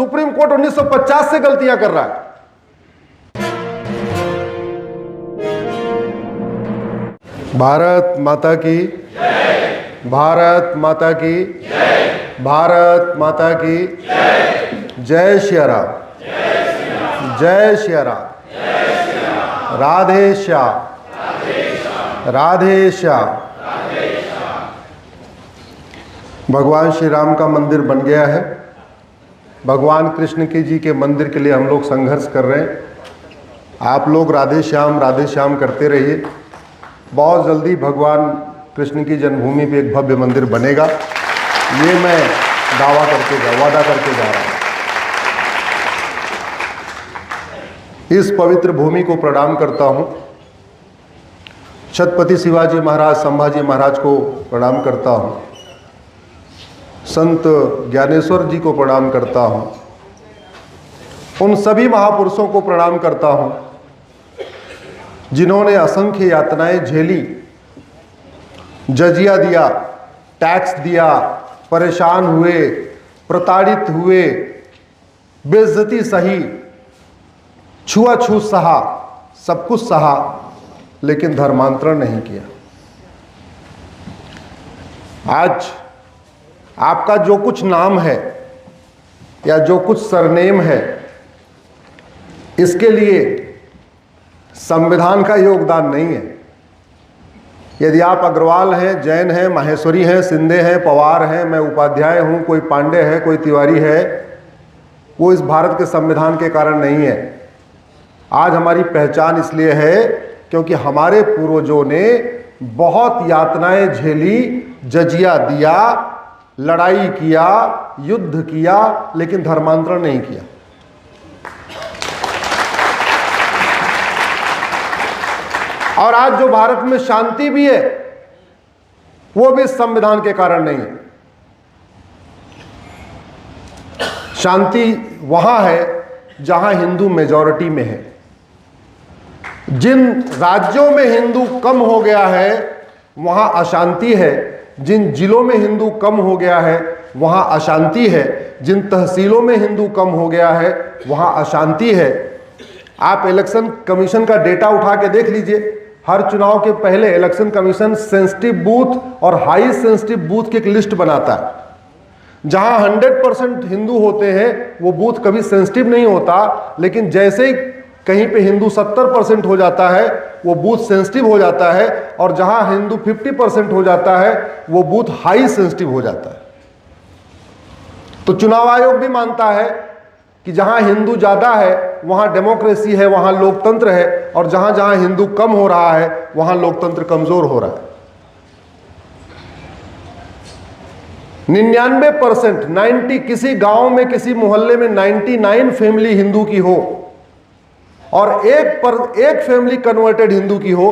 Supreme court 1950 से गलतियां कर रहा है। भारत माता की जय, भारत माता की जय, भारत माता की जय, जय श्री राम, जय श्री राम, राधे श्याम, राधे श्याम। भगवान श्री राम का मंदिर बन गया है। भगवान कृष्ण की जी के मंदिर के लिए हम लोग संघर्ष कर रहे हैं। आप लोग राधे श्याम करते रहिए। बहुत जल्दी भगवान कृष्ण की जन्मभूमि पे एक भव्य मंदिर बनेगा, ये मैं वादा करके जा रहा हूँ। इस पवित्र भूमि को प्रणाम करता हूँ। छत्रपति शिवाजी महाराज, संभाजी महाराज को प्रणाम करता हूँ। संत ज्ञानेश्वर जी को प्रणाम करता हूँ। उन सभी महापुरुषों को प्रणाम करता हूँ जिन्होंने असंख्य यातनाएं झेली, जजिया दिया, टैक्स दिया, परेशान हुए, प्रताड़ित हुए, बेइज्जती सही, छुआछूत सहा, सब कुछ सहा, लेकिन धर्मांतरण नहीं किया। आज आपका जो कुछ नाम है या जो कुछ सरनेम है, इसके लिए संविधान का योगदान नहीं है। यदि आप अग्रवाल हैं, जैन हैं, माहेश्वरी हैं, सिंधे हैं, पवार हैं, मैं उपाध्याय हूं, कोई पांडे है, कोई तिवारी है, वो इस भारत के संविधान के कारण नहीं है। आज हमारी पहचान इसलिए है क्योंकि हमारे पूर्वजों ने बहुत यातनाएं झेली, जजिया दिया, लड़ाई किया, युद्ध किया, लेकिन धर्मांतरण नहीं किया। और आज जो भारत में शांति भी है, वो भी इस संविधान के कारण नहीं है। शांति वहां है जहां हिंदू मेजॉरिटी में है। जिन राज्यों में हिंदू कम हो गया है, वहां अशांति है। जिन जिलों में हिंदू कम हो गया है, वहां अशांति है। जिन तहसीलों में हिंदू कम हो गया है, वहां अशांति है। आप इलेक्शन कमीशन का डेटा उठा के देख लीजिए। हर चुनाव के पहले इलेक्शन कमीशन सेंसिटिव बूथ और हाई सेंसिटिव बूथ की एक लिस्ट बनाता है। जहां 100% हिंदू होते हैं, वो बूथ कभी सेंसिटिव नहीं होता, लेकिन जैसे ही कहीं पे हिंदू 70% हो जाता है, वो बूथ सेंसिटिव हो जाता है, और जहां हिंदू 50% हो जाता है, वो बूथ हाई सेंसिटिव हो जाता है। तो चुनाव आयोग भी मानता है कि जहां हिंदू ज्यादा है, वहां डेमोक्रेसी है, वहां लोकतंत्र है, और जहां जहां हिंदू कम हो रहा है, वहां लोकतंत्र कमजोर हो रहा है। 99%, 90, किसी गांव में, किसी मोहल्ले में 99 फैमिली हिंदू की हो और एक फैमिली कन्वर्टेड हिंदू की हो,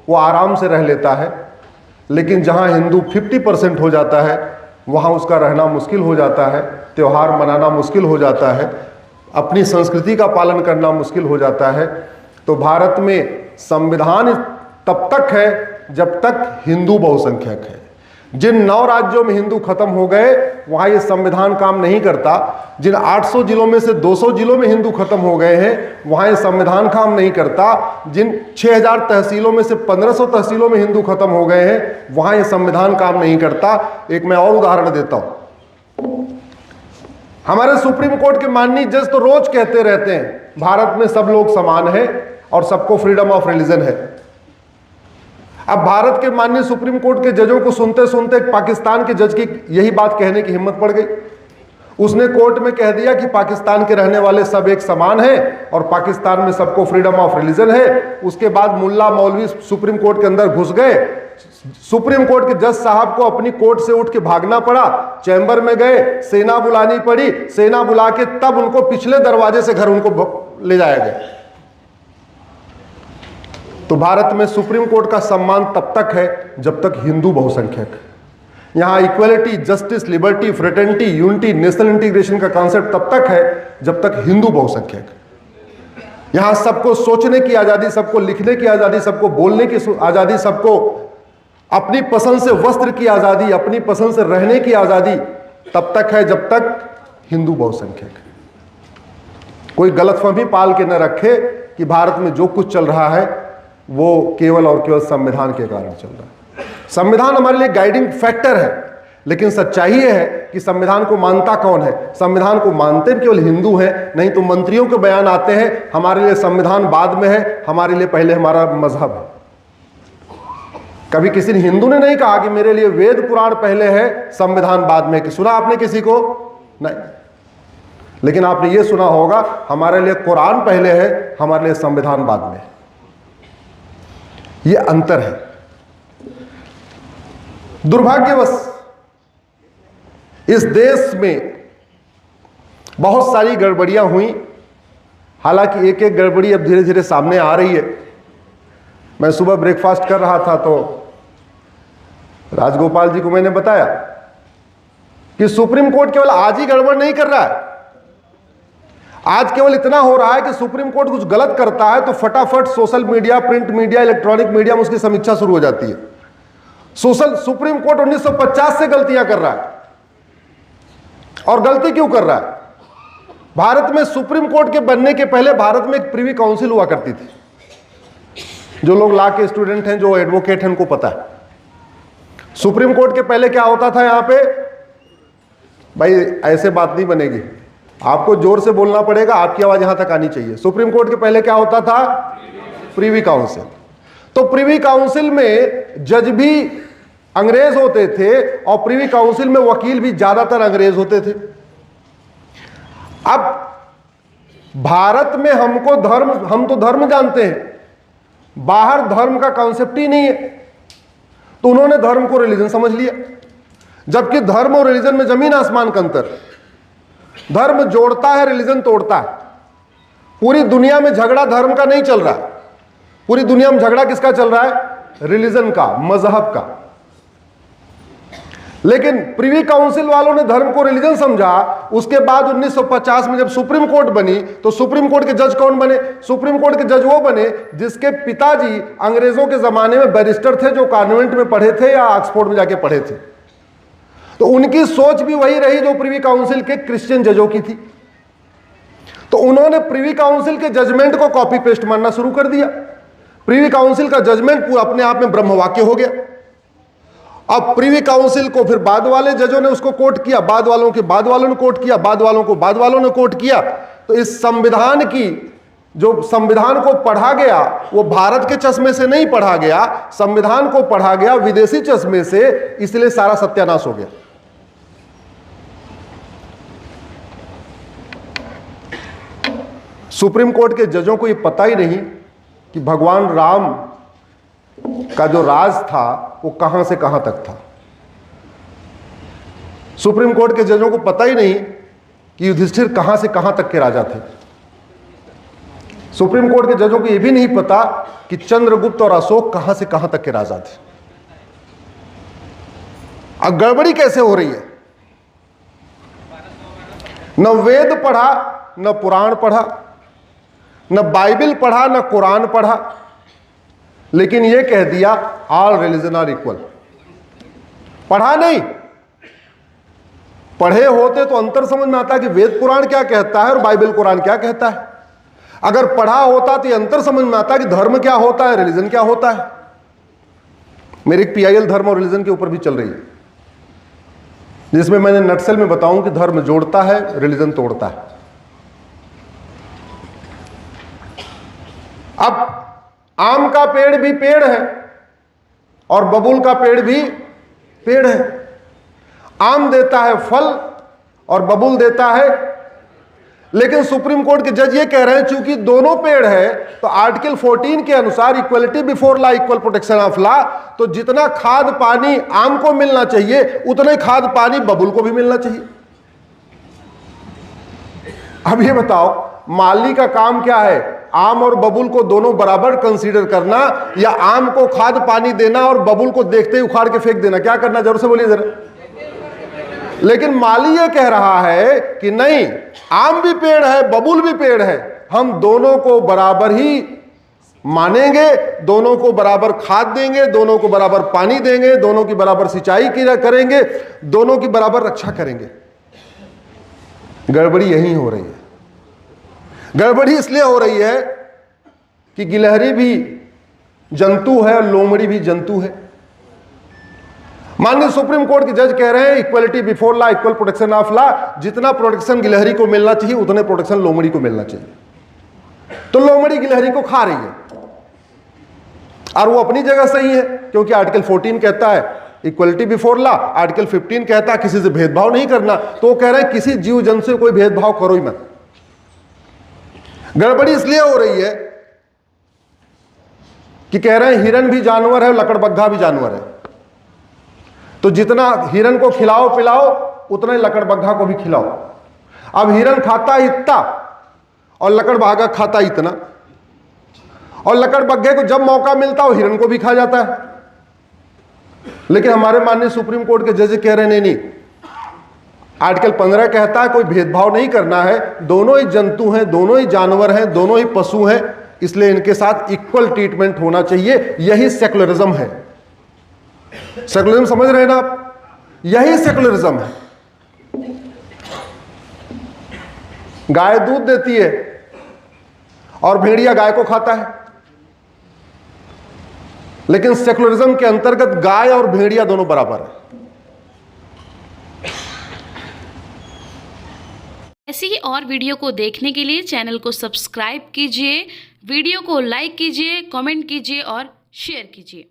वो आराम से रह लेता है। लेकिन जहां हिंदू 50% हो जाता है, वहां उसका रहना मुश्किल हो जाता है, त्योहार मनाना मुश्किल हो जाता है, अपनी संस्कृति का पालन करना मुश्किल हो जाता है। तो भारत में संविधान तब तक है जब तक हिंदू बहुसंख्यक है। जिन 9 राज्यों में हिंदू खत्म हो गए, वहां ये संविधान काम नहीं करता। जिन 800 जिलों में से 200 जिलों में हिंदू खत्म हो गए हैं, वहां ये संविधान काम नहीं करता। जिन 6000 तहसीलों में से 1500 तहसीलों में हिंदू खत्म हो गए हैं, वहां ये संविधान काम नहीं करता। एक मैं और उदाहरण देता हूं। हमारे सुप्रीम कोर्ट के माननीय जज तो रोज कहते रहते हैं, भारत में सब लोग समान हैं और सबको फ्रीडम ऑफ रिलीजन है। अब भारत के माननीय सुप्रीम कोर्ट के जजों को सुनते सुनते पाकिस्तान के जज की यही बात कहने की हिम्मत पड़ गई। उसने कोर्ट में कह दिया कि पाकिस्तान के रहने वाले सब एक समान हैं और पाकिस्तान में सबको फ्रीडम ऑफ रिलीजन है। उसके बाद मुल्ला मौलवी सुप्रीम कोर्ट के अंदर घुस गए। सुप्रीम कोर्ट के जज साहब को अपनी कोर्ट से उठ के भागना पड़ा, चैम्बर में गए, सेना बुलानी पड़ी, सेना बुला के तब उनको पिछले दरवाजे से घर उनको ले जाया गया। तो भारत में सुप्रीम कोर्ट का सम्मान तब तक है जब तक हिंदू बहुसंख्यक है। यहां equality, justice, liberty, fraternity, unity, national integration का कॉन्सेप्ट तब तक है जब तक हिंदू बहुसंख्यक। यहां सबको सोचने की आजादी, सबको लिखने की आजादी, सबको बोलने की आजादी, सबको अपनी पसंद से वस्त्र की आजादी, अपनी पसंद से रहने की आजादी तब तक है जब तक हिंदू बहुसंख्यक है। कोई गलतफहमी पाल के न रखे कि भारत में जो कुछ चल रहा है वो केवल और केवल संविधान के कारण चल रहा है। संविधान हमारे लिए गाइडिंग फैक्टर है, लेकिन सच्चाई यह है कि संविधान को मानता कौन है? संविधान को मानते केवल हिंदू हैं। नहीं तो मंत्रियों के बयान आते हैं, हमारे लिए संविधान बाद में है, हमारे लिए पहले हमारा मजहब है। कभी किसी हिंदू ने नहीं कहा कि मेरे लिए वेद पुराण पहले है, संविधान बाद में। कि सुना आपने किसी को? नहीं। लेकिन आपने ये सुना होगा, हमारे लिए कुरान पहले है, हमारे लिए संविधान बाद में। ये अंतर है। दुर्भाग्यवश इस देश में बहुत सारी गड़बड़ियां हुई। हालांकि एक एक गड़बड़ी अब धीरे धीरे सामने आ रही है। मैं सुबह ब्रेकफास्ट कर रहा था तो राजगोपाल जी को मैंने बताया कि सुप्रीम कोर्ट केवल आज ही गड़बड़ नहीं कर रहा है। आज केवल इतना हो रहा है कि सुप्रीम कोर्ट कुछ गलत करता है तो फटाफट social media, print media, electronic media में उसकी समीक्षा शुरू हो जाती है। सुप्रीम कोर्ट 1950 से गलतियां कर रहा है। और गलती क्यों कर रहा है? भारत में सुप्रीम कोर्ट के बनने के पहले भारत में एक प्रिवी काउंसिल हुआ करती थी। जो लोग लॉ के स्टूडेंट हैं, जो एडवोकेट हैं, उनको पता है सुप्रीम कोर्ट के पहले क्या होता था। यहां पे भाई ऐसे बात नहीं बनेगी, आपको जोर से बोलना पड़ेगा, आपकी आवाज यहां तक आनी चाहिए। सुप्रीम कोर्ट के पहले क्या होता था? Privy council. तो प्रिवी काउंसिल में जज भी अंग्रेज होते थे और प्रिवी काउंसिल में वकील भी ज्यादातर अंग्रेज होते थे। अब भारत में हम तो धर्म जानते हैं, बाहर धर्म का कॉन्सेप्ट ही नहीं है। तो उन्होंने धर्म को रिलीजन समझ लिया, जबकि धर्म और रिलीजन में जमीन आसमान का अंतर। धर्म जोड़ता है, रिलीजन तोड़ता है। पूरी दुनिया में झगड़ा धर्म का नहीं चल रहा है, पूरी दुनिया में झगड़ा किसका चल रहा है? रिलीजन का, मजहब का। लेकिन प्रिवी काउंसिल वालों ने धर्म को रिलीजन समझा। उसके बाद 1950 में जब सुप्रीम कोर्ट बनी तो सुप्रीम कोर्ट के जज कौन बने? सुप्रीम कोर्ट के जज वो बने जिसके पिताजी अंग्रेजों के जमाने में बैरिस्टर थे, जो कॉन्वेंट में पढ़े थे या ऑक्सफोर्ड में जाके पढ़े थे। तो उनकी सोच भी वही रही जो प्रिवी काउंसिल के क्रिश्चियन जजों की थी। तो उन्होंने प्रिवी काउंसिल के जजमेंट को कॉपी पेस्ट मानना शुरू कर दिया। प्रिवी काउंसिल का जजमेंट पूरा अपने आप में ब्रह्म वाक्य हो गया। अब प्रिवी काउंसिल को फिर बाद वाले जजों ने उसको कोट किया, बाद वालों के बाद वालों ने कोट किया, बाद वालों को बाद वालों ने कोट किया। तो इस संविधान की जो संविधान को पढ़ा गया वो भारत के चश्मे से नहीं पढ़ा गया, संविधान को पढ़ा गया विदेशी चश्मे से, इसलिए सारा सत्यानाश हो गया। सुप्रीम कोर्ट के जजों को यह पता ही नहीं कि भगवान राम का जो राज था वो कहां से कहां तक था। सुप्रीम कोर्ट के जजों को पता ही नहीं कि युधिष्ठिर कहां से कहां तक के राजा थे। सुप्रीम कोर्ट के जजों को यह भी नहीं पता कि चंद्रगुप्त और अशोक कहां से कहां तक के राजा थे। अब गड़बड़ी कैसे हो रही है? न वेद पढ़ा, न पुराण पढ़ा, न बाइबल पढ़ा, न कुरान पढ़ा, लेकिन यह कह दिया ऑल रिलीजन आर इक्वल। पढ़ा नहीं, पढ़े होते तो अंतर समझ में आता कि वेद पुराण क्या कहता है और बाइबल कुरान क्या कहता है। अगर पढ़ा होता तो यह अंतर समझ में आता कि धर्म क्या होता है, रिलीजन क्या होता है। मेरी एक PIL धर्म और रिलीजन के ऊपर भी चल रही है, जिसमें मैंने नटसेल में बताऊं कि धर्म जोड़ता है, रिलीजन तोड़ता है। अब आम का पेड़ भी पेड़ है और बबूल का पेड़ भी पेड़ है। आम देता है फल और बबूल देता है, लेकिन सुप्रीम कोर्ट के जज ये कह रहे हैं चूंकि दोनों पेड़ है तो आर्टिकल 14 के अनुसार equality before law, equal protection of law, तो जितना खाद पानी आम को मिलना चाहिए उतना ही खाद पानी बबूल को भी मिलना चाहिए। अब ये बताओ माली का काम क्या है? आम और बबूल को दोनों बराबर कंसीडर करना, या आम को खाद पानी देना और बबूल को देखते ही उखाड़ के फेंक देना? क्या करना? जरूर से बोलिए जरा। लेकिन माली ये कह रहा है कि नहीं, आम भी पेड़ है, बबूल भी पेड़ है, हम दोनों को बराबर ही मानेंगे, दोनों को बराबर खाद देंगे, दोनों को बराबर पानी देंगे, दोनों की बराबर सिंचाई करेंगे, दोनों की बराबर रक्षा करेंगे। गड़बड़ी यही हो रही है। गड़बड़ी इसलिए हो रही है कि गिलहरी भी जंतु है और लोमड़ी भी जंतु है। माननीय सुप्रीम कोर्ट के जज कह रहे हैं equality before law, equal protection of law. जितना प्रोटेक्शन गिलहरी को मिलना चाहिए उतने प्रोटेक्शन लोमड़ी को मिलना चाहिए। तो लोमड़ी गिलहरी को खा रही है और वो अपनी जगह सही है, क्योंकि आर्टिकल 14 कहता है इक्वलिटी बिफोर लॉ, आर्टिकल 15 कहता है किसी से भेदभाव नहीं करना। तो वो कह रहे हैं किसी जीव जंतु से कोई भेदभाव करो ही मत। गड़बड़ी इसलिए हो रही है कि कह रहे हैं हिरन भी जानवर है, लकड़बग्घा भी जानवर है, तो जितना हिरन को खिलाओ पिलाओ उतना ही लकड़बग्घा को भी खिलाओ। अब हिरन खाता इतना और लकड़बग्घा खाता इतना, और लकड़बग्घे को जब मौका मिलता है हिरन को भी खा जाता है। लेकिन हमारे माननीय सुप्रीम कोर्ट के जज कह रहे हैं नहीं, आर्टिकल 15 कहता है कोई भेदभाव नहीं करना है, दोनों ही जंतु हैं, दोनों ही जानवर हैं, दोनों ही पशु हैं, इसलिए इनके साथ इक्वल ट्रीटमेंट होना चाहिए। यही सेकुलरिज्म है। सेकुलरिज्म समझ रहे हैं ना आप? यही सेकुलरिज्म है। गाय दूध देती है और भेड़िया गाय को खाता है, लेकिन सेकुलरिज्म के अंतर्गत गाय और भेड़िया दोनों बराबर है। ऐसी ही और वीडियो को देखने के लिए चैनल को सब्सक्राइब कीजिए, वीडियो को लाइक कीजिए, कमेंट कीजिए और शेयर कीजिए।